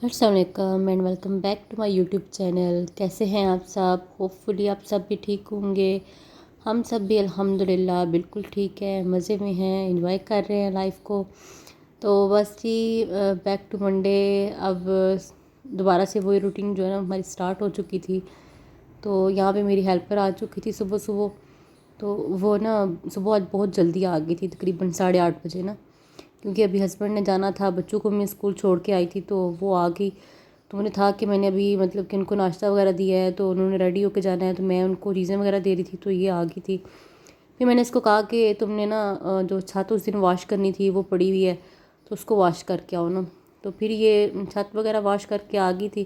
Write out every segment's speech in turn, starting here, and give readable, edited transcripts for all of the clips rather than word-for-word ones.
अस्सलामुअलैकुम and welcome back to my YouTube channel. कैसे हैं आप सब? होपफुली आप सब भी ठीक होंगे। हम सब भी अल्हम्दुलिल्लाह बिल्कुल ठीक है, मज़े में हैं, एंजॉय कर रहे हैं लाइफ को। तो बस जी बैक टू मंडे। अब दोबारा से वही रूटीन जो है ना हमारी स्टार्ट हो चुकी थी। तो यहाँ पे मेरी हेल्पर आ चुकी थी सुबह सुबह। तो वो ना सुबह आज बहुत जल्दी आ गई थी, तकरीबन 8:30 बजे ना, क्योंकि अभी हस्बैंड ने जाना था, बच्चों को मैं स्कूल छोड़ के आई थी तो वो आ गई। तो मुझे था कि मैंने अभी मतलब कि उनको नाश्ता वगैरह दिया है तो उन्होंने रेडी होके जाना है, तो मैं उनको चीज़ें वगैरह दे रही थी तो ये आ गई थी। फिर मैंने इसको कहा कि तुमने ना जो छत उस दिन वॉश करनी थी वो पड़ी हुई है तो उसको वॉश करके आओ ना। तो फिर ये छत वगैरह वॉश करके आ गई थी।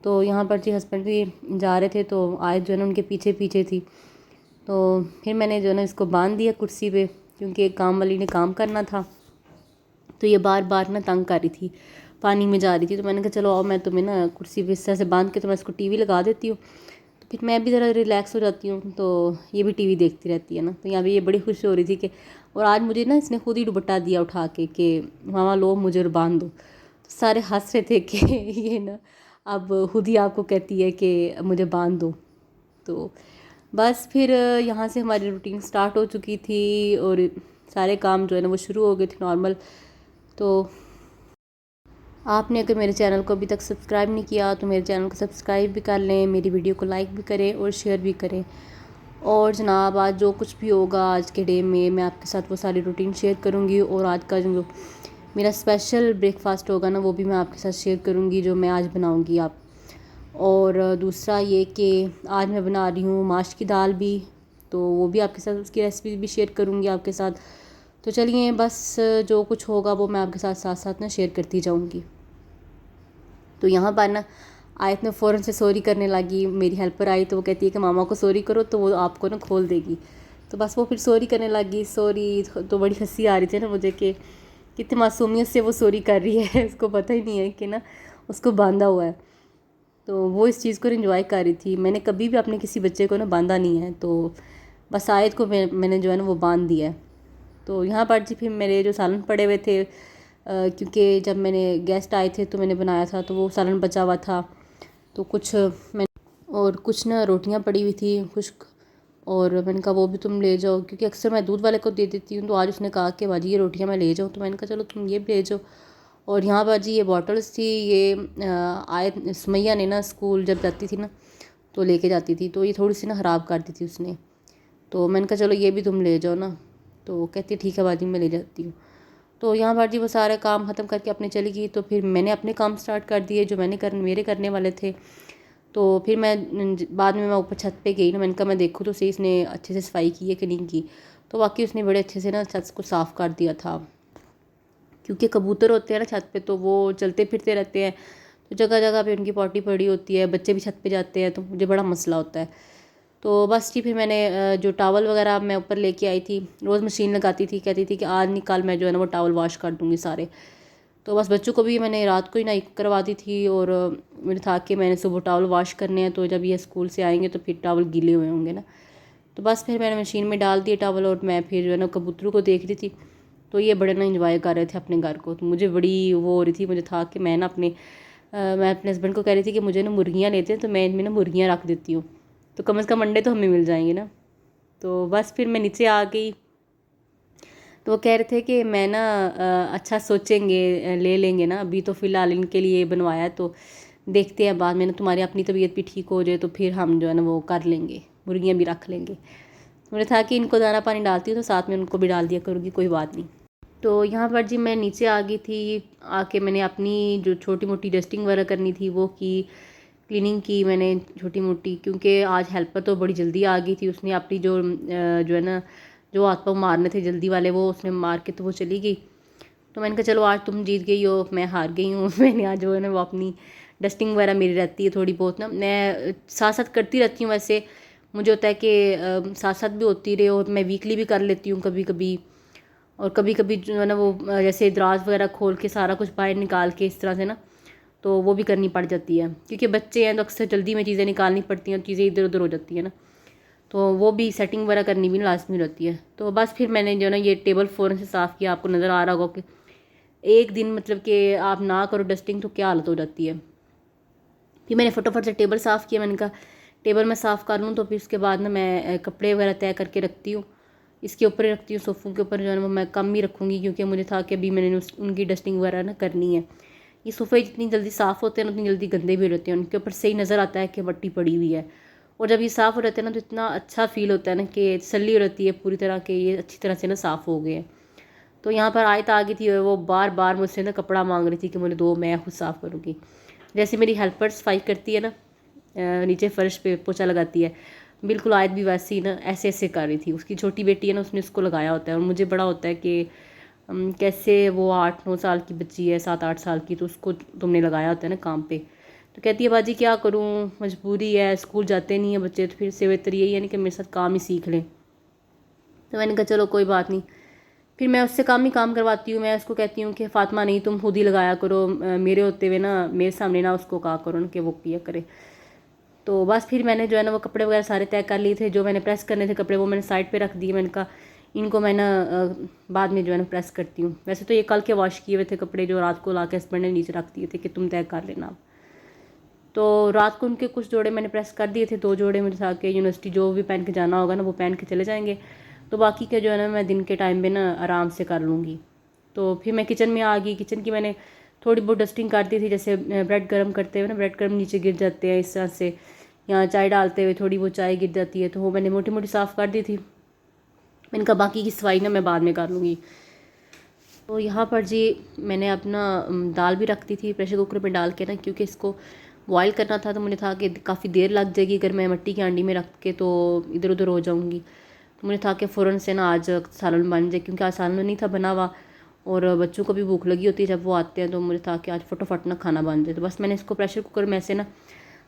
तो यहाँ पर जी हस्बैंड भी जा रहे थे तो आए जो है ना उनके पीछे पीछे थी। तो फिर मैंने जो है ना इसको बांध दिया कुर्सी पे, क्योंकि एक काम वाली ने काम करना था। तो ये बार बार ना तंग कर रही थी, पानी में जा रही थी। तो मैंने कहा चलो आओ, मैं तुम्हें ना कुर्सी पे इस तरह से बांध के तो मैं इसको टीवी लगा देती हूँ, तो फिर मैं भी ज़रा रिलैक्स हो जाती हूँ। तो ये भी टीवी देखती रहती है ना। तो यहाँ पे ये बड़ी खुश हो रही थी कि, और आज मुझे ना इसने खुद ही दुपट्टा दिया उठा के कि मामा लो मुझे और बांध दो। तो सारे हंस रहे थे कि ये ना अब खुद ही आपको कहती है कि मुझे बांध दो। तो बस फिर यहाँ से हमारी रूटीन स्टार्ट हो चुकी थी और सारे काम जो है ना वो शुरू हो गए थे नॉर्मल। तो आपने अगर मेरे चैनल को अभी तक सब्सक्राइब नहीं किया तो मेरे चैनल को सब्सक्राइब भी कर लें, मेरी वीडियो को लाइक भी करें और शेयर भी करें। और जनाब आज जो कुछ भी होगा आज के डे में मैं आपके साथ वो सारी रूटीन शेयर करूँगी, और आज का जो मेरा स्पेशल ब्रेकफास्ट होगा ना वो भी मैं आपके साथ शेयर करूँगी जो मैं आज बनाऊँगी आप। और दूसरा ये कि आज मैं बना रही हूँ माश की दाल भी, तो वो भी आपके साथ उसकी रेसिपी भी शेयर करूँगी आपके साथ। तो चलिए बस जो कुछ होगा वो मैं आपके साथ साथ साथ ना शेयर करती जाऊँगी। तो यहाँ पर ना आयत ने फ़ौरन से सॉरी करने लगी। मेरी हेल्पर आई तो वो कहती है कि मामा को सॉरी करो तो वो आपको ना खोल देगी। तो बस वो फिर सॉरी करने लगी। सॉरी तो बड़ी हंसी आ रही थी ना मुझे कि कितनी मासूमियत से वो सॉरी कर रही है उसको पता ही नहीं है कि ना उसको बांधा हुआ है। तो वो इस चीज़ को इन्जॉय कर रही थी। मैंने कभी भी अपने किसी बच्चे को ना बांधा नहीं है, तो बस आयत को मैंने जो है ना वो बांध दिया है। तो यहाँ पर जी फिर मेरे जो सालन पड़े हुए थे, क्योंकि जब मैंने गेस्ट आए थे तो मैंने बनाया था तो वो सालन बचा हुआ था। तो कुछ मैं और कुछ ना रोटियां पड़ी हुई थी खुश्क, और मैंने कहा वो भी तुम ले जाओ, क्योंकि अक्सर मैं दूध वाले को दे देती हूँ। तो आज उसने कहा कि बाजी ये रोटियां मैं ले जाऊँ, तो मैंने कहा चलो तुम ये भी ले जाओ। और यहाँ बाजी ये बॉटल्स थी, ये आयत सुमैया ने ना स्कूल जब जाती थी ना तो लेके जाती थी, तो ये थोड़ी सी ना ख़राब कर दी थी उसने। तो मैंने कहा चलो ये भी तुम ले जाओ ना। तो कहती है ठीक है बाजी मैं ले जाती हूँ। तो यहाँ पर जी वो सारे काम ख़त्म करके अपने चली गई। तो फिर मैंने अपने काम स्टार्ट कर दिए जो मेरे करने वाले थे। तो फिर बाद में मैं ऊपर छत पे गई ना, मैंने कहा मैं देखूँ तो सही इसने अच्छे से सफाई की है कि नहीं की। तो वाकई उसने बड़े अच्छे से ना छत को साफ़ कर दिया था, क्योंकि कबूतर होते हैं ना छत पे तो वो चलते फिरते रहते हैं, तो जगह जगह पे उनकी पॉटी पड़ी होती है, बच्चे भी छत पे जाते हैं, तो मुझे बड़ा मसला होता है। तो बस जी फिर मैंने जो टॉवल वगैरह मैं ऊपर लेके आई थी, रोज़ मशीन लगाती थी, कहती थी कि आज नहीं कल मैं जो है ना वो टॉवल वॉश कर दूँगी सारे। तो बस बच्चों को भी मैंने रात को ही ना करवा दी थी, और मुझे था कि मैंने सुबह टॉवल वॉश करने हैं, तो जब ये स्कूल से आएंगे तो फिर टॉवल गीले हुए होंगे ना। तो बस फिर मैंने मशीन में डाल दिए टॉवल, और मैं फिर जो है ना कबूतरों को देख रही थी। तो ये बड़े ना इंजॉय कर रहे थे अपने घर को। तो मुझे बड़ी वो हो रही थी, मुझे था कि मैं अपने हस्बैंड को कह रही थी कि मुझे ना मुर्गियाँ लेते हैं तो मैं इनमें ना मुर्गियाँ रख देती हूँ, तो कम से कम अंडे तो हमें मिल जाएंगे ना। तो बस फिर मैं नीचे आ गई। तो वो कह रहे थे कि मैं ना अच्छा सोचेंगे, ले लेंगे ना, अभी तो फ़िलहाल इनके लिए बनवाया है, तो देखते हैं बाद में ना तुम्हारी अपनी तबीयत भी ठीक हो जाए तो फिर हम जो है ना वो कर लेंगे, मुर्गियाँ भी रख लेंगे। तो मुझे था कि इनको दाना पानी डालती हूँ तो साथ में उनको भी डाल दिया करूँगी, कोई बात नहीं। तो यहाँ पर जी मैं नीचे आ गई थी। आके मैंने अपनी जो छोटी मोटी डस्टिंग वगैरह करनी थी वो की, क्लीनिंग की मैंने छोटी मोटी, क्योंकि आज हेल्पर तो बड़ी जल्दी आ गई थी। उसने अपनी जो है ना जो हाथ पाँव मारने थे जल्दी वाले वो उसने मार के तो वो चली गई। तो मैंने कहा चलो आज तुम जीत गई हो, मैं हार गई हूँ मैंने आज जो है ना वो अपनी डस्टिंग वगैरह मेरी रहती है थोड़ी बहुत ना, मैं साथ साथ करती रहती हूँ। वैसे मुझे होता है कि साथ साथ भी होती रहे, और मैं वीकली भी कर लेती हूँ कभी कभी। और कभी कभी जो है ना वो जैसे दराज वगैरह खोल के सारा कुछ बाहर निकाल के इस तरह से ना, तो वो भी करनी पड़ जाती है, क्योंकि बच्चे हैं तो अक्सर जल्दी में चीज़ें निकालनी पड़ती हैं, चीज़ें इधर उधर हो जाती हैं ना, तो वो भी सेटिंग वगैरह करनी भी लाजमी रहती है। तो बस फिर मैंने जो ना ये टेबल फ़ौरन से साफ़ किया। आपको नज़र आ रहा होगा कि एक दिन मतलब कि आप ना करो डस्टिंग तो क्या हालत हो जाती है। फिर मैंने फटाफट से टेबल साफ़ किया, मैंने कहा टेबल मैं साफ़ कर लूँ, तो फिर उसके बाद ना मैं कपड़े वगैरह तय करके रखती हूँ, इसके ऊपर ही रखती हूँ, सोफ़ों के ऊपर जो है ना वो मैं कम ही रखूँगी, क्योंकि मुझे था कि अभी मैंने उनकी डस्टिंग वगैरह ना करनी है। ये सोफ़े जितनी जल्दी साफ़ होते हैं ना उतनी जल्दी गंदे भी रहते हैं, उनके ऊपर सही नज़र आता है कि मट्टी पड़ी हुई है। और जब ये साफ़ हो जाते हैं ना तो इतना अच्छा फ़ील होता है ना कि तसल्ली हो रहती है पूरी तरह के ये अच्छी तरह से ना साफ़ हो गए हैं। तो यहाँ पर आयत आ गई थी और वो बार बार मुझसे ना कपड़ा मांग रही थी कि मुझे दो, मैं खुद साफ़ करूँगी। जैसे मेरी हेल्पर सफाई करती है ना, नीचे फ़र्श पे पोछा लगाती है, बिल्कुल आयत भी वैसे ही ना ऐसे ऐसे कर रही थी। उसकी छोटी बेटी है ना, उसने उसको लगाया होता है, और मुझे बड़ा होता है कि कैसे वो 8-9 साल की बच्ची है, 7-8 साल की, तो उसको तुमने लगाया होता है ना काम पे। तो कहती है बाजी क्या करूँ, मजबूरी है, स्कूल जाते नहीं है बच्चे, तो फिर से बेहतर यही है नहीं कि मेरे साथ काम ही सीख लें। तो मैंने कहा चलो कोई बात नहीं, फिर मैं उससे काम ही काम करवाती हूँ। मैं उसको कहती हूँ कि फ़ातिमा नहीं, तुम खुद ही लगाया करो, मेरे होते हुए ना मेरे सामने ना उसको कहा करो ना कि वो किया करे। तो बस फिर मैंने जो है ना वो कपड़े वगैरह सारे तय कर लिए थे, जो मैंने प्रेस करने थे कपड़े वो मैंने साइड पे रख दिए। मैंने कहा इनको मैं ना बाद में जो है ना प्रेस करती हूँ। वैसे तो ये कल के वॉश किए हुए थे कपड़े, जो रात को ला के हस्बैंड ने नीचे रख दिए थे कि तुम तय कर लेना। तो रात को उनके कुछ जोड़े मैंने प्रेस कर दिए थे, 2 जोड़े मुझे था कि यूनिवर्सिटी जो भी पहन के जाना होगा ना वो पहन के चले जाएंगे, तो बाकी के जो है ना मैं दिन के टाइम पे ना आराम से कर लूँगी। तो फिर मैं किचन में आ गई, किचन की मैंने थोड़ी बहुत डस्टिंग कर दी थी, जैसे ब्रेड गर्म करते हुए ना ब्रेड गर्म नीचे गिर जाते हैं इस तरह से, या चाय डालते हुए थोड़ी बहुत चाय गिर जाती है, तो वो मैंने मोटी मोटी साफ़ कर दी थी। मैंने कहा बाकी की सफाई ना मैं बाद में कर लूँगी। तो यहाँ पर जी मैंने अपना दाल भी रख दी थी प्रेशर कुकर में डाल के ना, क्योंकि इसको बॉयल करना था, तो मुझे था कि काफ़ी देर लग जाएगी अगर मैं मिट्टी की हांडी में रख के तो इधर उधर हो जाऊँगी। तो मुझे था कि फ़ौरन से ना आज सालन बन जाए, क्योंकि आज सालन नहीं था बना हुआ, और बच्चों को भी भूख लगी होती है जब वो आते हैं, तो मुझे था कि आज फटाफट ना खाना बन जाए। तो बस मैंने इसको प्रेशर कुकर में से ना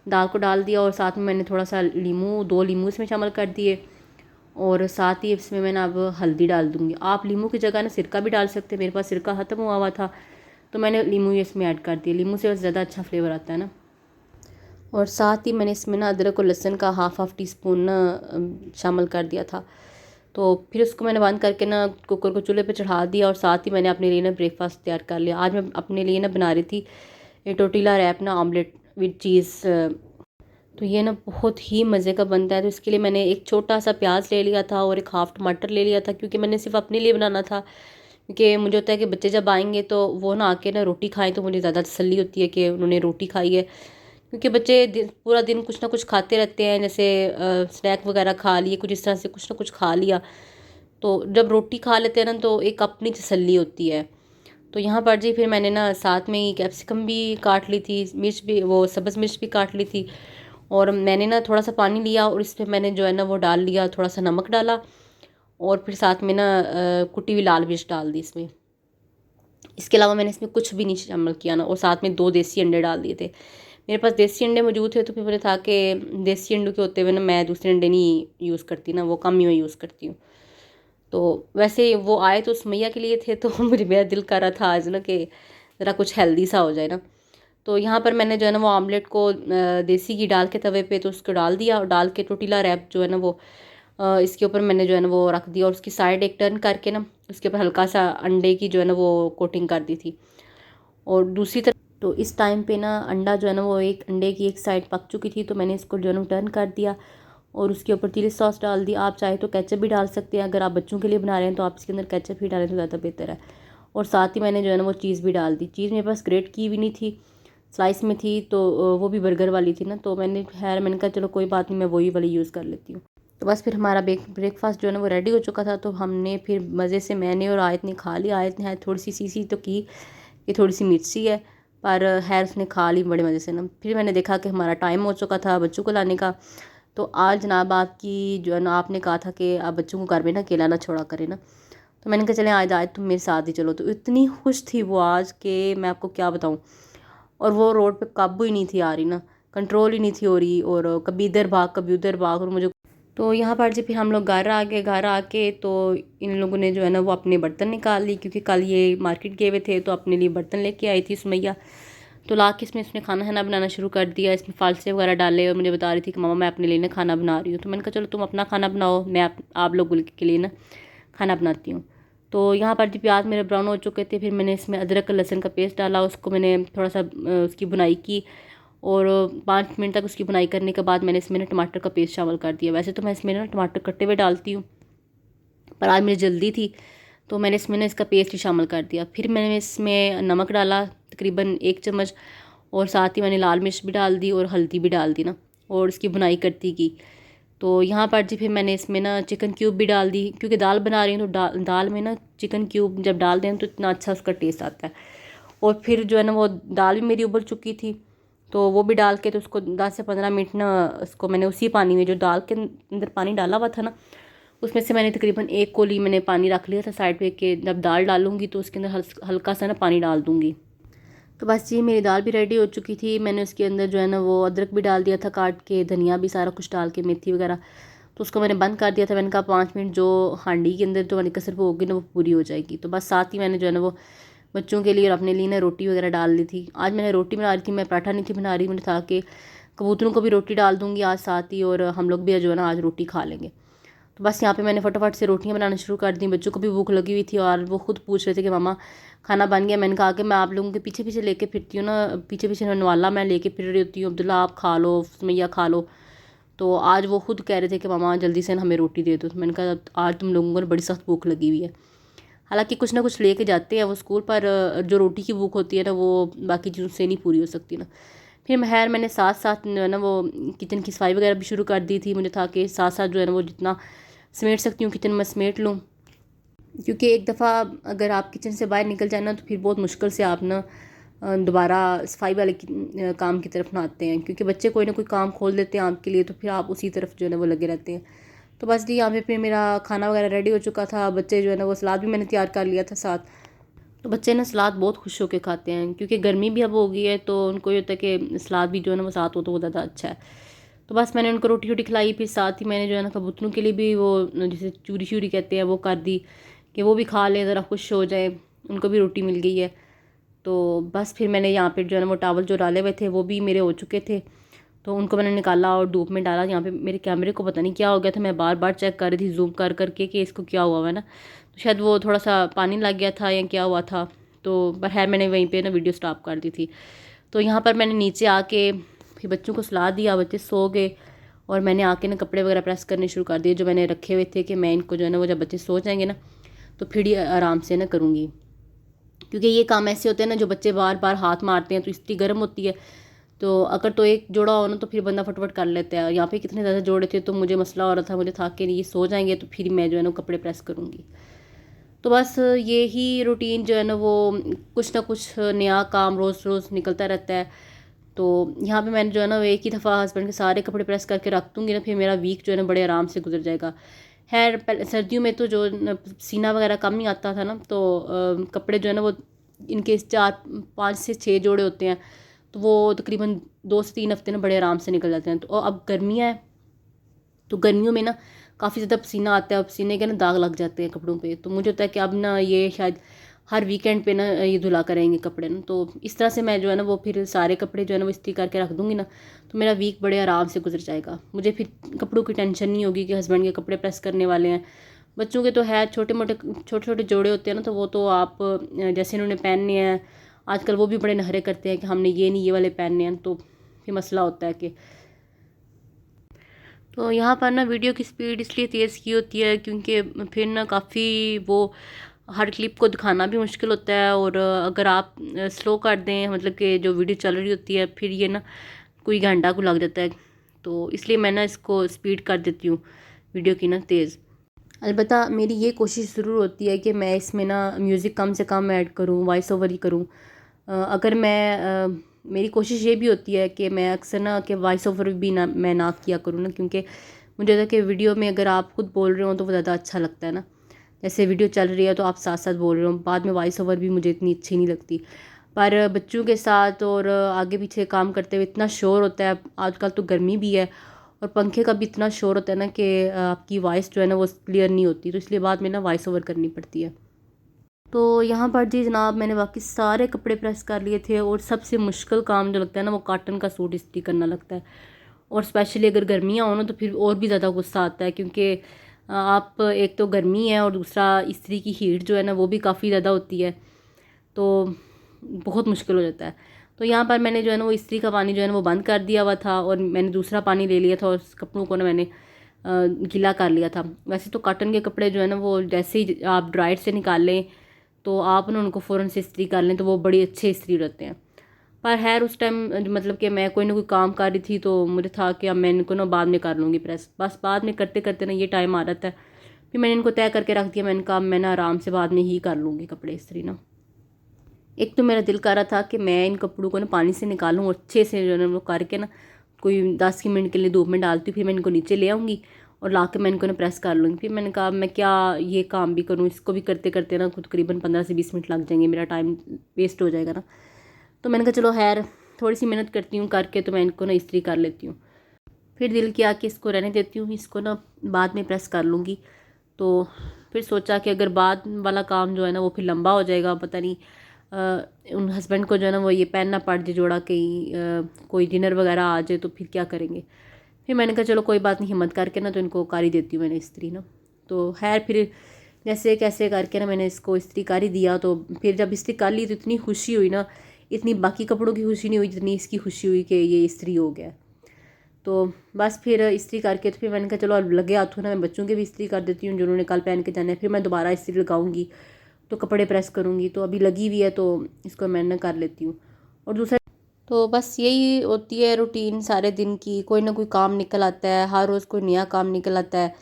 दाल को डाल दिया, और साथ में मैंने थोड़ा सा नींबू, 2 नींबू इसमें शामिल कर दिए, और साथ ही इसमें मैं ना अब हल्दी डाल दूँगी। आप नींबू की जगह ना सिरका भी डाल सकते हैं, मेरे पास सिरका ख़त्म हुआ हुआ था तो मैंने नींबू इसमें ऐड कर दिया। नींबू से ज़्यादा अच्छा फ्लेवर आता है ना। और साथ ही मैंने इसमें ना अदरक और लहसुन का हाफ़ टी स्पून ना शामिल कर दिया था। तो फिर उसको मैंने बंद करके ना कुकर को चूल्हे पे चढ़ा दिया, और साथ ही मैंने अपने लिए ना ब्रेकफास्ट तैयार कर लिया। आज मैं अपने लिए ना बना रही थी ये टोटीला रैप ना ऑमलेट विद चीज़। तो ये ना बहुत ही मज़े का बनता है। तो इसके लिए मैंने एक छोटा सा प्याज ले लिया था और एक हाफ़ टमाटर ले लिया था, क्योंकि मैंने सिर्फ अपने लिए बनाना था। क्योंकि मुझे होता है कि बच्चे जब आएंगे तो वो ना आके ना रोटी खाएं, तो मुझे ज़्यादा तसल्ली होती है कि उन्होंने रोटी खाई है, क्योंकि बच्चे पूरा दिन कुछ ना कुछ खाते रहते हैं, जैसे स्नैक वगैरह खा लिए, कुछ इस तरह से कुछ ना कुछ खा लिया। तो जब रोटी खा लेते हैं ना तो एक अपनी तसल्ली होती है। तो यहाँ पर जी फिर मैंने ना साथ में ही कैप्सिकम भी काट ली थी, मिर्च भी, वो सब्ज़ मिर्च भी काट ली थी, और मैंने ना थोड़ा सा पानी लिया और इसमें मैंने जो है ना वो डाल लिया, थोड़ा सा नमक डाला, और फिर साथ में ना कुटी हुई लाल मिर्च डाल दी इसमें। इसके अलावा मैंने इसमें कुछ भी नहीं शामिल किया ना, और साथ में 2 देसी अंडे डाल दिए थे। मेरे पास देसी अंडे मौजूद थे, तो फिर मुझे था कि देसी अंडों के होते हुए ना मैं दूसरे अंडे नहीं यूज़ करती ना, वो कम ही मैं यूज़ करती हूँ। तो वैसे वो आए तो सुमैया के लिए थे, तो मुझे मेरा दिल कर रहा था आज ना कि ज़रा कुछ हेल्दी सा हो जाए ना। तो यहाँ पर मैंने जो है ना वो आमलेट को देसी घी डाल के तवे पे तो उसको डाल दिया, और डाल के टोटीला रैप जो है ना वो इसके ऊपर मैंने जो है ना वो रख दिया, और उसकी साइड एक टर्न करके ना उसके ऊपर हल्का सा अंडे की जो है ना वो कोटिंग कर दी थी। और दूसरी तरफ तो इस टाइम पे ना अंडा जो है ना वो एक अंडे की एक साइड पक चुकी थी, तो मैंने इसको जो है ना टर्न कर दिया, और उसके ऊपर चिली सॉस डाल दी। आप चाहे तो केचप भी डाल सकते हैं, अगर आप बच्चों के लिए बना रहे हैं तो आप इसके अंदर केचप ही डालें तो ज़्यादा बेहतर है। और साथ ही मैंने जो है ना वो चीज़ भी डाल दी। चीज़ मेरे पास ग्रेट की भी नहीं थी, स्लाइस में थी, तो वो भी बर्गर वाली थी ना, तो मैंने कहा चलो कोई बात नहीं, मैं वही वाली यूज़ कर लेती हूँ। तो बस फिर हमारा ब्रेकफास्ट जो है ना वो रेडी हो चुका था, तो हमने फिर मज़े से मैंने और आयत ने खा लिया। आयत ने थोड़ी सी तो की कि थोड़ी सी मिर्ची है, पर खैर उसने खा ली बड़े मज़े से ना। फिर मैंने देखा कि हमारा टाइम हो चुका था बच्चों को लाने का। तो आज जनाब आपकी जो है ना आपने कहा था कि आप बच्चों को घर में ना अकेला ना छोड़ा करें ना, तो मैंने कहा चलें आज आज तुम मेरे साथ ही चलो। तो इतनी खुश थी वो आज कि मैं आपको क्या बताऊँ। और वो रोड पे काबू ही नहीं थी आ रही ना, कंट्रोल ही नहीं थी हो रही, और कभी इधर भाग कभी उधर भाग, और मुझे तो यहाँ पर जी फिर हम लोग घर आ गए। घर आके तो इन लोगों ने जो है ना वो अपने बर्तन निकाल ली, क्योंकि कल ये मार्केट गए हुए थे तो अपने लिए बर्तन लेके आई थी सुमैया। तो ला के इसमें उसने खाना खाना बनाना शुरू कर दिया, इसमें फालसे वगैरह डाले, और मुझे बता रही थी कि मामा मैं अपने लिए ना खाना बना रही हूँ। तो मैंने कहा चलो तुम अपना खाना बनाओ, मैं आप लोगों के लिए ना खाना बनाती हूँ। तो यहाँ पर जो प्याज मेरे ब्राउन हो चुके थे, फिर मैंने इसमें अदरक लहसुन का पेस्ट डाला, उसको मैंने थोड़ा सा उसकी बुनाई की और 5 मिनट तक उसकी बुनाई करने के बाद मैंने इसमें ना टमाटर का पेस्ट शामिल कर दिया। वैसे तो मैं इसमें ना टमाटर कट्टे हुए डालती हूँ, पर आज मेरी जल्दी थी तो मैंने इसमें ना इसका पेस्ट ही शामिल कर दिया। फिर मैंने इसमें नमक डाला तकरीबन 1 चम्मच, और साथ ही मैंने लाल मिर्च भी डाल दी और हल्दी भी डाल दी ना, और इसकी बुनाई करती की। तो यहाँ पर जी फिर मैंने इसमें ना चिकन क्यूब भी डाल दी, क्योंकि दाल बना रही हूँ तो दाल में ना चिकन क्यूब जब डाल दें तो इतना अच्छा उसका टेस्ट आता है। और फिर जो है ना वो दाल भी मेरी उबल चुकी थी, तो वो भी डाल के तो उसको 10 से 15 मिनट ना उसको मैंने उसी पानी में जो दाल के अंदर पानी डाला हुआ था ना, उसमें से मैंने तकरीबन 1 कोली मैंने पानी रख लिया था साइड पे, कि जब दाल डालूंगी तो उसके अंदर हल्का सा ना पानी डाल दूँगी। तो बस ये मेरी दाल भी रेडी हो चुकी थी। मैंने उसके अंदर जो है ना वो अदरक भी डाल दिया था काट के, धनिया भी सारा कुछ डाल के, मेथी वगैरह, तो उसको मैंने बंद कर दिया था। मैंने कहा 5 मिनट जो हांडी के अंदर जो वाली कसर वो होगी ना वो पूरी हो जाएगी। तो बस साथ ही मैंने जो है ना वो बच्चों के लिए और अपने लिए ना रोटी वगैरह डाल ली थी। आज मैंने रोटी बना रही थी, मैं पराठा नहीं थी बना रही। मैंने था कि कबूतरों को भी रोटी डाल दूँगी आज साथ ही, और हम लोग भी जो है ना आज रोटी खा लेंगे। तो बस यहाँ पे मैंने फटाफट से रोटियां बनाना शुरू कर दी। बच्चों को भी भूख लगी हुई थी और वो खुद पूछ रहे थे कि मामा खाना बन गया। मैंने कहा कि मैं आप लोगों के पीछे पीछे लेके फिरती हूँ ना, पीछे पीछे नवाला मैं लेके फिर रही होती हूँ, अब्दुल्ला आप खा लो, सुमैया खा लो। तो आज वो खुद कह रहे थे कि मामा जल्दी से हमें रोटी दे दो। तो मैंने कहा आज तुम लोगों को बड़ी सख्त भूख लगी हुई है। हालांकि कुछ ना कुछ लेके जाते हैं वो स्कूल, पर जो रोटी की भूख होती है ना वो बाकी चीज़ों से नहीं पूरी हो सकती ना। फिर मैंने साथ साथ जो है ना वो किचन की सफाई वगैरह भी शुरू कर दी थी। मुझे था कि साथ साथ जो है ना वो जितना समेट सकती हूँ किचन में समेट लूँ, क्योंकि एक दफ़ा अगर आप किचन से बाहर निकल जाए ना तो फिर बहुत मुश्किल से आप ना दोबारा सफाई वाले काम की तरफ ना आते हैं, क्योंकि बच्चे कोई ना कोई काम खोल देते हैं आपके लिए, तो फिर आप उसी तरफ जो है ना वो लगे रहते हैं। तो बस जी यहाँ पे फिर मेरा खाना वगैरह रेडी हो चुका था। बच्चे जो है ना वो सलाद भी मैंने तैयार कर लिया था साथ। तो बच्चे ना सलाद बहुत खुश होकर खाते हैं, क्योंकि गर्मी भी अब हो गई है तो उनको ये होता है कि सलाद भी जो है ना वो साथ हो तो वो ज़्यादा अच्छा है। तो बस मैंने उनको रोटी वोटी खिलाई, फिर साथ ही मैंने जो है ना कबूतरों के लिए भी वो जैसे चूरी शूरी कहते हैं वो कर दी, कि वो भी खा लें, ज़रा खुश हो जाए, उनको भी रोटी मिल गई है। तो बस फिर मैंने यहाँ पे जो है ना वो टावल जो डाले हुए थे वो भी मेरे हो चुके थे, तो उनको मैंने निकाला और धूप में डाला। यहाँ पे मेरे कैमरे को पता नहीं क्या हो गया था, मैं बार बार चेक कर रही थी जूम कर करके कि इसको क्या हुआ है ना, तो शायद वो थोड़ा सा पानी लग गया था या क्या हुआ था। तो पर खैर मैंने वहीं पे ना वीडियो स्टॉप कर दी थी। तो यहाँ पर मैंने नीचे आके फिर बच्चों को सलाह दिया, बच्चे सो गए, और मैंने आके ना कपड़े वगैरह प्रेस करने शुरू कर दिए जो मैंने रखे हुए थे, कि मैं इनको जो है ना वो जब बच्चे सो जाएंगे ना तो फिर ही आराम से ना करूँगी। क्योंकि ये काम ऐसे होते हैं ना जो बच्चे बार बार हाथ मारते हैं तो इतनी गर्म होती है, तो अगर तो एक जोड़ा हो ना तो फिर बंदा फटफट कर लेता है। यहाँ पे कितने ज़्यादा जोड़े थे तो मुझे मसला हो रहा था, मुझे था कि ये सो जाएंगे तो फिर मैं जो है ना कपड़े प्रेस करूँगी। तो बस ये ही रूटीन जो है ना वो कुछ ना कुछ नया काम रोज़ रोज़ निकलता रहता है। तो यहाँ पे मैंने जो है ना वो एक ही दफ़ा हस्बैंड के सारे कपड़े प्रेस करके रख दूँगी ना, फिर मेरा वीक जो है ना बड़े आराम से गुजर जाएगा। खैर पहले सर्दियों में तो जो सीना वगैरह कम ही आता था ना, तो कपड़े जो है ना वो इनके 4 5 से 6 जोड़े होते हैं, तो वो तकरीबन 2 से 3 हफ्ते ना बड़े आराम से निकल जाते हैं। तो अब गर्मियाँ हैं तो गर्मियों में ना काफ़ी ज़्यादा पसीना आता है, पसीने के ना दाग लग जाते हैं कपड़ों पे। तो मुझे होता है कि अब ना ये शायद हर वीकेंड पे ना ये धुला करेंगे कपड़े ना, तो इस तरह से मैं जो है ना वो फिर सारे कपड़े जो है ना वो इस्त्री करके रख दूँगी ना, तो मेरा वीक बड़े आराम से गुजर जाएगा। मुझे फिर कपड़ों की टेंशन नहीं होगी कि हस्बैंड के कपड़े प्रेस करने वाले हैं। बच्चों के तो है छोटे छोटे जोड़े होते हैं ना, तो वो तो आप जैसे इन्होंने पहनने हैं आजकल वो भी बड़े नखरे करते हैं कि हमने ये नहीं ये वाले पहनने हैं, तो फिर मसला होता है कि। तो यहाँ पर ना वीडियो की स्पीड इसलिए तेज़ की होती है क्योंकि फिर ना काफ़ी वो हर क्लिप को दिखाना भी मुश्किल होता है, और अगर आप स्लो कर दें मतलब कि जो वीडियो चल रही होती है फिर ये ना कोई घंटा को लग जाता है, तो इसलिए मैं ना इसको स्पीड कर देती हूँ वीडियो की ना तेज़। अलबत्ता मेरी ये कोशिश ज़रूर होती है कि मैं इसमें ना म्यूज़िक कम से कम ऐड करूँ, वॉइस ओवर ही करूँ। अगर मैं मेरी कोशिश ये भी होती है कि मैं अक्सर ना कि वॉइस ओवर भी ना मैं ना किया करूँ ना, क्योंकि मुझे लगता है कि वीडियो में अगर आप खुद बोल रहे हो तो वो ज़्यादा अच्छा लगता है ना। जैसे वीडियो चल रही है तो आप साथ साथ बोल रहे हो, बाद में वॉइस ओवर भी मुझे इतनी अच्छी नहीं लगती। पर बच्चों के साथ और आगे पीछे काम करते हुए इतना शोर होता है, आजकल तो गर्मी भी है और पंखे का भी इतना शोर होता है ना कि आपकी वॉइस जो है ना वो क्लियर नहीं होती, तो इसलिए बाद में ना वॉइस ओवर करनी पड़ती है। तो यहाँ पर जी जनाब मैंने बाकी सारे कपड़े प्रेस कर लिए थे, और सबसे मुश्किल काम जो लगता है ना वो कॉटन का सूट इस्त्री करना लगता है, और स्पेशली अगर गर्मियाँ हो ना तो फिर और भी ज़्यादा गुस्सा आता है, क्योंकि आप एक तो गर्मी है और दूसरा इस्त्री की हीट जो है ना वो भी काफ़ी ज़्यादा होती है, तो बहुत मुश्किल हो जाता है। तो यहाँ पर मैंने जो है ना वो इस्त्री का पानी जो है ना वो बंद कर दिया हुआ था और मैंने दूसरा पानी ले लिया था और उस कपड़ों को ना मैंने गीला कर लिया था। वैसे तो कॉटन के कपड़े जो है ना वो जैसे ही आप ड्रायर से निकाल लें तो आप ना उनको फ़ौरन से इस्त्री कर लें तो वो बड़े अच्छे इस्त्री रहते हैं। पर खैर उस टाइम मतलब कि मैं कोई ना कोई काम कर रही थी तो मुझे था कि अब मैं इनको ना बाद में कर लूँगी प्रेस। बस बाद में करते करते ना ये टाइम आ जाता है, फिर मैंने इनको तय करके रख दिया। मैंने कहा मैं ना आराम से बाद में ही कर लूँगी कपड़े इस्त्री ना। एक तो मेरा दिल कर रहा था कि मैं इन कपड़ों को ना पानी से निकालूँ और अच्छे से जो है ना वो करके ना कोई 10 मिनट के लिए धूप में डालती हूँ, फिर मैं इनको नीचे ले आऊँगी और ला के मैं इनको ना प्रेस कर लूँगी। फिर मैंने कहा मैं क्या ये काम भी करूँ, इसको भी करते करते ना खुद तकरीबन 15 से 20 मिनट लग जाएंगे, मेरा टाइम वेस्ट हो जाएगा ना। तो मैंने कहा चलो खैर थोड़ी सी मेहनत करती हूँ करके तो मैं इनको ना इस्त्री कर लेती हूँ। फिर दिल किया कि इसको रहने देती हूँ, इसको ना बाद में प्रेस कर लूँगी। तो फिर सोचा कि अगर बाद वाला काम जो है ना वो फिर लंबा हो जाएगा, पता नहीं उन हस्बैंड को जो है ना वो ये पहनना पड़ जाए जोड़ा, कहीं कोई डिनर वगैरह आ जाए तो फिर क्या करेंगे। फिर मैंने कहा चलो कोई बात नहीं, हिम्मत करके ना तो इनको कर ही देती हूँ मैंने इस्त्री ना। तो खैर फिर जैसे कैसे करके ना मैंने इसको इस्त्री कर ही दिया। तो फिर जब इस्त्री कर ली तो इतनी खुशी हुई ना, इतनी बाकी कपड़ों की खुशी नहीं हुई जितनी इसकी खुशी हुई कि ये इस्त्री हो गया। तो बस फिर इस्त्री करके तो फिर मैंने कहा चलो अब लगे हाथों ना मैं बच्चों के भी इस्त्री कर देती हूँ जिन्होंने कल पहन के जाना है। फिर मैं दोबारा इस्त्री लगाऊंगी तो कपड़े प्रेस करूँगी। तो अभी लगी हुई है तो इसको मैं ना कर लेती हूँ। और दूसरा तो बस यही होती है रूटीन सारे दिन की, कोई ना कोई काम निकल आता है, हर रोज़ कोई नया काम निकल आता है।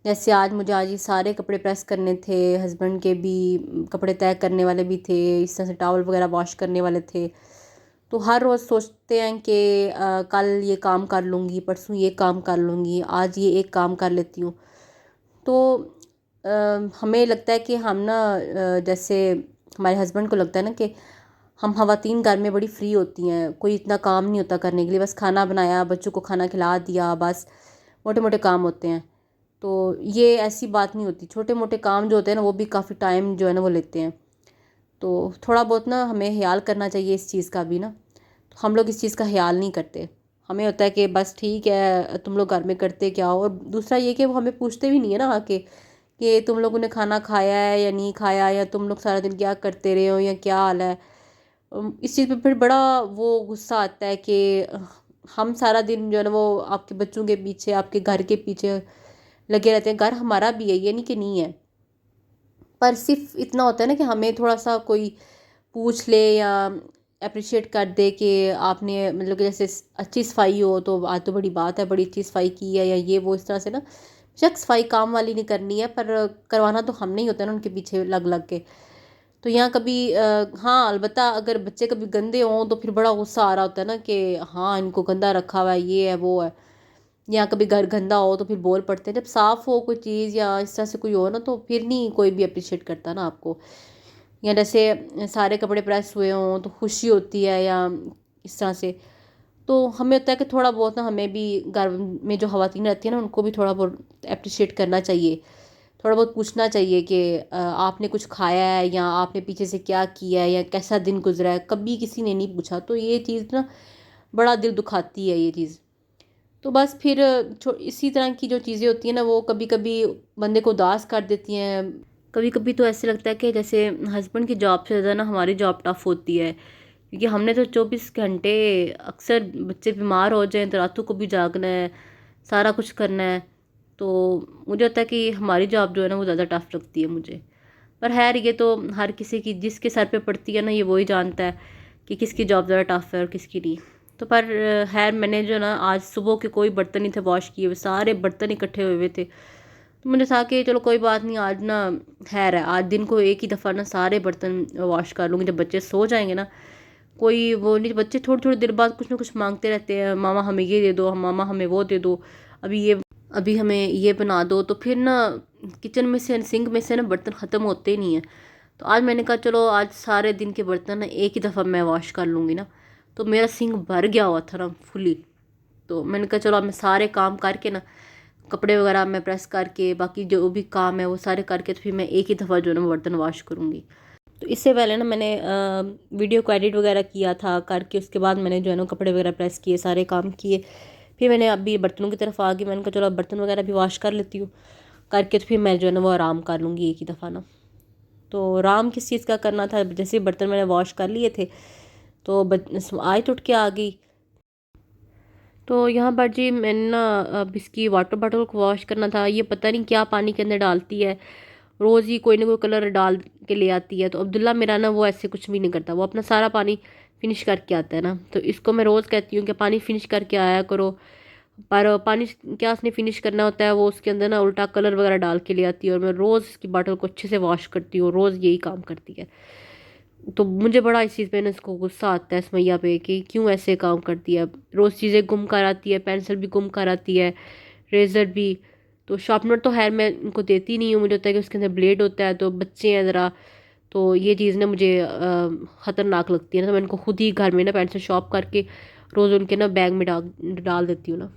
जैसे आज ये सारे कपड़े प्रेस करने थे, हस्बैंड के भी कपड़े तय करने वाले भी थे, इस तरह से टॉवल वगैरह वॉश करने वाले थे। तो हर रोज़ सोचते हैं कि कल ये काम कर लूँगी, परसों ये काम कर लूँगी, आज ये एक काम कर लेती हूँ। तो हमें लगता है कि हम ना जैसे हमारे हस्बैंड को लगता है ना कि हम ख़वातीन घर में बड़ी फ्री होती हैं, कोई इतना काम नहीं होता करने के लिए, बस खाना बनाया, बच्चों को खाना खिला दिया, बस मोटे मोटे काम होते हैं। तो ये ऐसी बात नहीं होती, छोटे मोटे काम जो होते हैं ना वो भी काफ़ी टाइम जो है ना वो लेते हैं। तो थोड़ा बहुत ना हमें ख्याल करना चाहिए इस चीज़ का भी ना। तो हम लोग इस चीज़ का ख्याल नहीं करते, हमें होता है कि बस ठीक है तुम लोग घर में करते क्या हो। और दूसरा ये कि वो हमें पूछते भी नहीं है ना आके कि तुम लोगों ने खाना खाया है या नहीं खाया, या तुम लोग सारा दिन क्या करते रहे हो या क्या हाल है। इस चीज़ पे फिर बड़ा वो गुस्सा आता है कि हम सारा दिन जो है ना वो आपके बच्चों के पीछे, आपके घर के पीछे लगे रहते हैं। घर हमारा भी है, ये नहीं कि नहीं है, पर सिर्फ इतना होता है ना कि हमें थोड़ा सा कोई पूछ ले या अप्रिशिएट कर दे कि आपने मतलब कि जैसे अच्छी सफाई हो तो आज तो बड़ी बात है, बड़ी अच्छी सफाई की है या ये वो इस तरह से ना। बेशक सफाई काम वाली नहीं करनी है पर करवाना तो हमने ही होता है ना उनके पीछे लग लग के। तो यहाँ कभी हाँ अलबत्ता अगर बच्चे कभी गंदे हों तो फिर बड़ा गुस्सा आ रहा होता है ना कि हाँ इनको गंदा रखा हुआ है, ये है वो है। या कभी घर गंदा हो तो फिर बोल पड़ते हैं। जब साफ़ हो कोई चीज़ या इस तरह से कोई हो ना तो फिर नहीं कोई भी अप्रिशिएट करता ना आपको। या जैसे सारे कपड़े प्रेस हुए हों तो खुशी होती है या इस तरह से। तो हमें होता है कि थोड़ा बहुत ना हमें भी घर में जो ख़वातीन रहती है ना उनको भी थोड़ा बहुत अप्रिशिएट करना चाहिए, थोड़ा बहुत पूछना चाहिए कि आपने कुछ खाया है या आपने पीछे से क्या किया है या कैसा दिन गुजरा है। कभी किसी ने नहीं पूछा तो ये चीज़ ना बड़ा दिल दुखाती है ये चीज़। तो बस फिर इसी तरह की जो चीज़ें होती हैं ना वो कभी कभी बंदे को उदास कर देती हैं। कभी कभी तो ऐसे लगता है कि जैसे हस्बैंड की जॉब से ज़्यादा ना हमारी जॉब टफ होती है, क्योंकि हमने तो 24 घंटे अक्सर बच्चे बीमार हो जाएं तो रातों को भी जागना है, सारा कुछ करना है। तो मुझे लगता है कि हमारी जॉब जो है ना वो ज़्यादा टफ लगती है मुझे। पर खैर ये तो हर किसी की जिसके सर पे पड़ती है ना ये वही जानता है कि किसकी जॉब ज़्यादा टफ है और किसकी नहीं। तो पर खैर मैंने जो ना आज सुबह के कोई बर्तन नहीं थे वॉश किए हुए, सारे बर्तन इकट्ठे हुए हुए थे। तो मुझे था कि चलो कोई बात नहीं, आज ना खैर है, आज दिन को एक ही दफ़ा ना सारे बर्तन वॉश कर लूँगी। जब बच्चे सो जाएंगे ना कोई वो नहीं, बच्चे थोड़ी थोड़ी देर बाद कुछ ना कुछ मांगते रहते हैं, मामा हमें ये दे दो, मामा हमें वो दे दो, अभी हमें ये बना दो। तो फिर ना किचन में से सिंक में से ना बर्तन ख़त्म होते ही नहीं है। तो आज मैंने कहा चलो आज सारे दिन के बर्तन ना एक ही दफ़ा मैं वॉश कर लूँगी ना। तो मेरा सिंक भर गया हुआ था ना फुली। तो मैंने कहा चलो अब मैं सारे काम करके ना कपड़े वगैरह मैं प्रेस करके बाकी जो भी काम है वो सारे करके तो फिर मैं एक ही दफ़ा जो है ना बर्तन वॉश करूँगी। तो इससे पहले ना मैंने वीडियो को एडिट वगैरह किया था करके, उसके बाद मैंने जो है ना कपड़े वगैरह प्रेस किए, सारे काम किए। फिर मैंने अभी बर्तनों की तरफ आ गई, मैंने कहा चलो अब बर्तन वगैरह भी वॉश कर लेती हूँ। करके तो फिर मैं जो है ना वो आराम कर लूँगी एक ही दफ़ा ना। तो आराम किस चीज़ का करना था, जैसे बर्तन मैंने वॉश कर लिए थे तो आयत उठ के आ गई। तो यहाँ पर जी मैंने ना अब इसकी वाटर बॉटल को वॉश करना था। ये पता नहीं क्या पानी के अंदर डालती है, रोज़ ही कोई ना कोई कलर डाल के ले आती है। तो अब्दुल्ला मेरा ना वो ऐसे कुछ भी नहीं करता, वो अपना सारा पानी फिनिश करके आता है ना। तो इसको मैं रोज़ कहती हूँ कि पानी फिनिश करके आया करो, पर पानी क्या उसने फिनिश करना होता है, वो उसके अंदर ना उल्टा कलर वगैरह डाल के ले आती है। और मैं रोज़ इसकी बॉटल को अच्छे से वॉश करती हूँ, रोज़ यही काम करती है। तो मुझे बड़ा इस चीज़ पे ना इसको गुस्सा आता है सुमैया पे कि क्यों ऐसे काम करती है। रोज़ चीज़ें गुम कर आती है, पेंसिल भी गुम कर आती है, रेज़र भी। तो शार्पनर तो खैर मैं उनको देती नहीं हूँ, मुझे होता है कि उसके अंदर ब्लेड होता है, तो बच्चे हैं ज़रा, तो ये चीज़ ना मुझे ख़तरनाक लगती है ना। तो मैं इनको खुद ही घर में ना पेंसिल शॉर्प करके रोज़ उनके ना बैग में डाल डाल देती हूँ ना।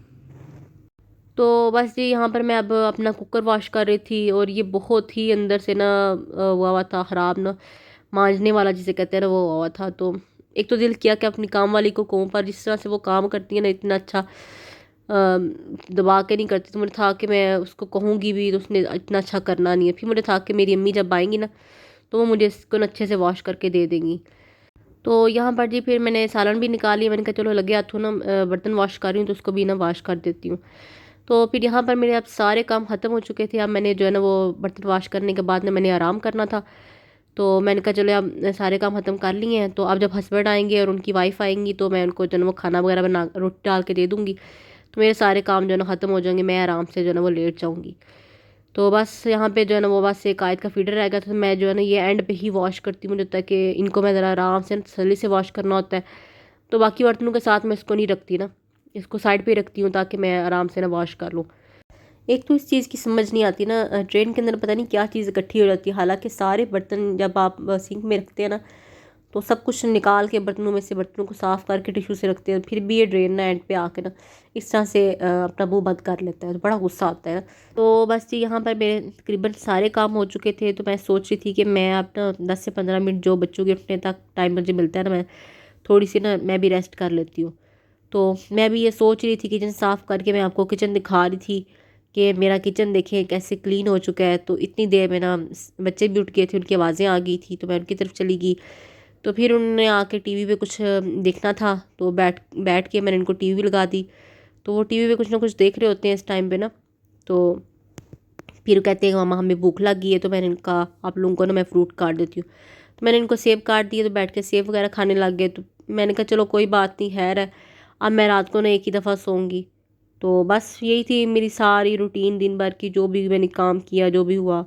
तो बस ये यहाँ पर मैं अब अपना कुकर वॉश कर रही थी और ये बहुत ही अंदर से ना हुआ हुआ था ख़राब ना, मांजने वाला जिसे कहते हैं ना वो हुआ था। तो एक तो दिल किया कि अपनी काम वाली को कहूँ, पर जिस तरह से वो काम करती है ना इतना अच्छा दबा के नहीं करती। तो मुझे था कि मैं उसको कहूँगी भी तो उसने इतना अच्छा करना नहीं है। फिर मुझे था कि मेरी अम्मी जब आएंगी ना तो वो मुझे इसको ना अच्छे से वॉश करके दे देंगी। तो यहाँ पर जी फिर मैंने सालन भी निकाल लिया। मैंने कहा चलो लगे हाथों ना बर्तन वॉश कर रही हूँ तो उसको भी ना वॉश कर देती हूँ। तो फिर यहाँ पर मेरे अब सारे काम ख़त्म हो चुके थे। अब मैंने जो है ना वो बर्तन वॉश करने के बाद ना मैंने आराम करना था। तो मैंने कहा चलो अब सारे काम ख़त्म कर लिए हैं, तो अब जब हस्बैंड आएंगे और उनकी वाइफ आएंगी तो मैं उनको जो है ना वो खाना वगैरह बना रोटी डाल के दे दूँगी। तो मेरे सारे काम जो है ना ख़त्म हो जाएंगे, मैं आराम से जो है ना वो लेट जाऊँगी। तो बस यहाँ पे जो है ना वो बस एक आयत का फीडर रह गया था, तो मैं जो है ना ये एंड पे ही वॉश करती हूँ। मुझे लगता है कि इनको मैं ज़रा आराम से तसल्ली से वॉश करना होता है। तो बाकी बर्तनों के साथ मैं इसको नहीं रखती ना, इसको साइड पे रखती हूँ ताकि मैं आराम से ना वॉश कर लूँ। एक तो इस चीज़ की समझ नहीं आती ना, ट्रेन के अंदर पता नहीं क्या चीज़ इकट्ठी हो जाती है। हालांकि सारे बर्तन जब आप सिंक में रखते हैं ना तो सब कुछ निकाल के बर्तनों में से बर्तनों को साफ़ करके टिश्यू से रखते हैं, फिर भी ये ड्रेन ना एंड पे आके ना इस तरह से अपना मुंह बंद कर लेता है। तो बड़ा गुस्सा आता है। तो बस जी यहाँ पर मेरे तकरीबन सारे काम हो चुके थे। तो मैं सोच रही थी कि मैं अपना 10 से 15 मिनट जो बच्चों के उठने तक टाइम मुझे मिलता है ना, मैं थोड़ी सी ना मैं भी रेस्ट कर लेती हूँ। तो मैं भी ये सोच रही थी, किचन साफ़ करके मैं आपको किचन दिखा रही थी कि मेरा किचन देखें कैसे क्लीन हो चुका है। तो इतनी देर में ना बच्चे भी उठ गए थे, उनकी आवाज़ें आ गई थी, तो मैं उनकी तरफ चली गई। तो फिर उन्होंने आके टीवी पे कुछ देखना था, तो बैठ बैठ के मैंने उनको टीवी लगा दी। तो वो टीवी पे कुछ ना कुछ देख रहे होते हैं इस टाइम पे ना। तो फिर कहते हैं मामा हमें भूख लगी है। तो मैंने इनका आप लोगों को ना मैं फ़्रूट काट देती हूँ। तो मैंने इनको सेब काट दिए, तो बैठ के सेब वगैरह खाने लग गए। तो मैंने कहा चलो कोई बात नहीं, खैर है, अब मैं रात को ना एक ही दफ़ा सोऊंगी। तो बस यही थी मेरी सारी रूटीन दिन भर की, जो भी मैंने काम किया, जो भी हुआ।